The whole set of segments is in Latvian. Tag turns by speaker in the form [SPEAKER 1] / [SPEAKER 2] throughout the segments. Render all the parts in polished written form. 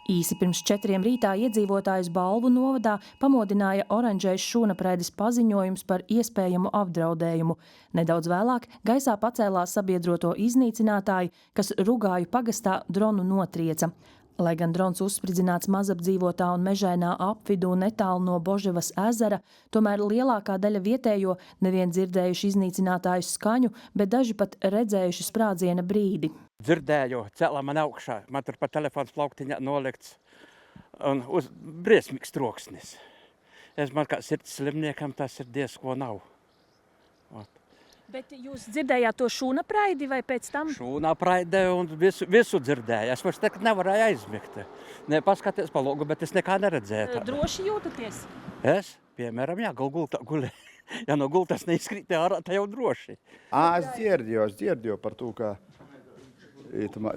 [SPEAKER 1] Īsi pirms 4 rītā iedzīvotājus Balvu novadā pamodināja oranžais šūnapraidis paziņojums par iespējamu apdraudējumu. Nedaudz vēlāk gaisā pacēlās sabiedroto iznīcinātāji, kas Rugāju pagastā dronu notrieca. Lai gan drons uzspridzināts mazapdzīvotā un mežainā apvidū netālu no Boževas ezera, tomēr lielākā daļa vietējo nevien dzirdējuši iznīcinātāju skaņu, bet daži pat redzējuši sprādziena brīdi.
[SPEAKER 2] Dzirdēju, cēlā man augšā, man tur pa telefons plauktiņā nolikts un briesmīgs troksnis. Man kā sirds slimniekam tas ir diezko nav.
[SPEAKER 1] Bet jūs dzirdējāt to šūnapraidi vai pēc tam?
[SPEAKER 2] Šūnapraidi un visu dzirdēju. Es vairs nekad nevarēju aizmigt. Ne paskaties pa logu, bet es nekā neredzēju.
[SPEAKER 1] Droši jūtaties?
[SPEAKER 2] Es, piemēram, jā, gultā gulē. Ja no gultas neizkrīt ārā, tā jau droši.
[SPEAKER 3] Es dzirdēju par to, ka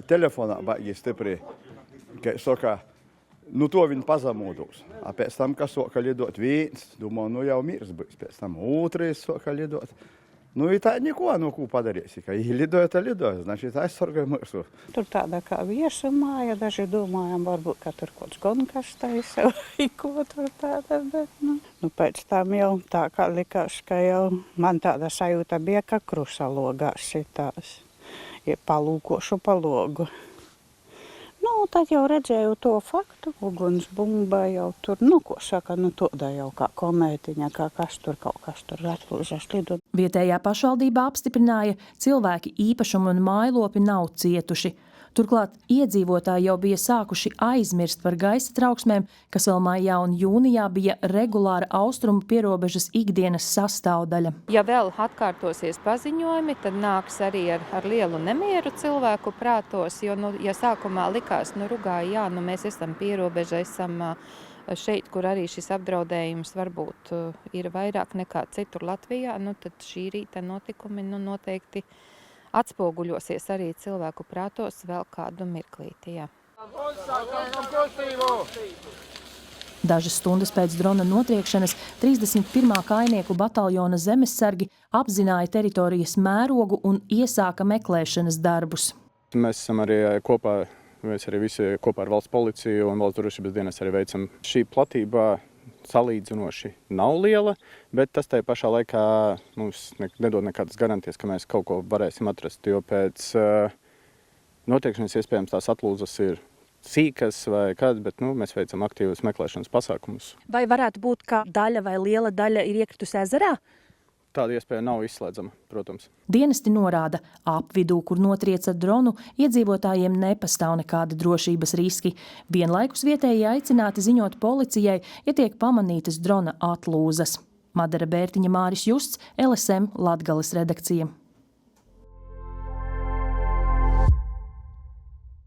[SPEAKER 3] telefonā baigi stipri, ka saka, to viņi pazamūdūs. Pēc tam, kas soka lidot viens, domāju, jau mirs būs. Pēc tam otrais soka lidot. I tā neko, ko padarīsi, ka lidoja, tā lidoja, значит, aizsargāja mirsu.
[SPEAKER 4] Tur tāda kā viesu māja, daži domājam, varbūt, ka tur kods gonkas taisa vai ko tur tāda, bet, pēc tam jau tā kā likās, ka jau man tāda sajūta bija, ka krusa logās šitās, ja palūkošu pa logu. Tad jau redzēju to faktu, ugunsbumba jau tur, ko saka, toda jau kā komētiņa, kā kaut kas tur atplūžas lidot.
[SPEAKER 1] Vietējā pašvaldībā apstiprināja, cilvēki īpašumi un mājlopi nav cietuši. Turklāt iedzīvotāji jau bija sākuši aizmirst par gaisa trauksmēm, kas vēl maijā un jūnijā bija regulāra austrumu pierobežas ikdienas sastāvdaļa.
[SPEAKER 5] Ja vēl atkārtosies paziņojumi, tad nāks arī ar lielu nemieru cilvēku prātos, jo, ja sākumā likās, Rugāja, jā, mēs esam pierobeža, esam šeit, kur arī šis apdraudējums varbūt ir vairāk nekā citur Latvijā, tad šī rīta notikumi noteikti atspoguļosies arī cilvēku prātos vēl kādu mirklīti. Jā.
[SPEAKER 1] Dažas stundas pēc drona notriekšanas 31. kājnieku bataljona zemessargi apzināja teritorijas mērogu un iesāka meklēšanas darbus.
[SPEAKER 6] Mēs esam arī kopā, mēs arī visi kopā ar valsts policiju un valsts drošības dienas arī veicam. Šī platība salīdzinoši nav liela, bet tas tajā pašā laikā mums nedod nekādas garantijas, ka mēs kaut ko varēsim atrast, jo pēc notiekšanas iespējams tās atlūzas ir sīkas vai kādas, bet mēs veicam aktīvas meklēšanas pasākumus.
[SPEAKER 1] Vai varētu būt, ka daļa vai liela daļa ir iekritusi ezerā?
[SPEAKER 6] Tāda iespēja nav izslēdzama, protams.
[SPEAKER 1] Dienesti norāda, apvidū, kur notrieca dronu, iedzīvotājiem nepastāv nekādi drošības riski. Vienlaikus vietēji aicināti ziņot policijai, ja tiek pamanītas drona atlūzas. Madara Bērtiņa, Māris Justs, LSM Latgales redakcija.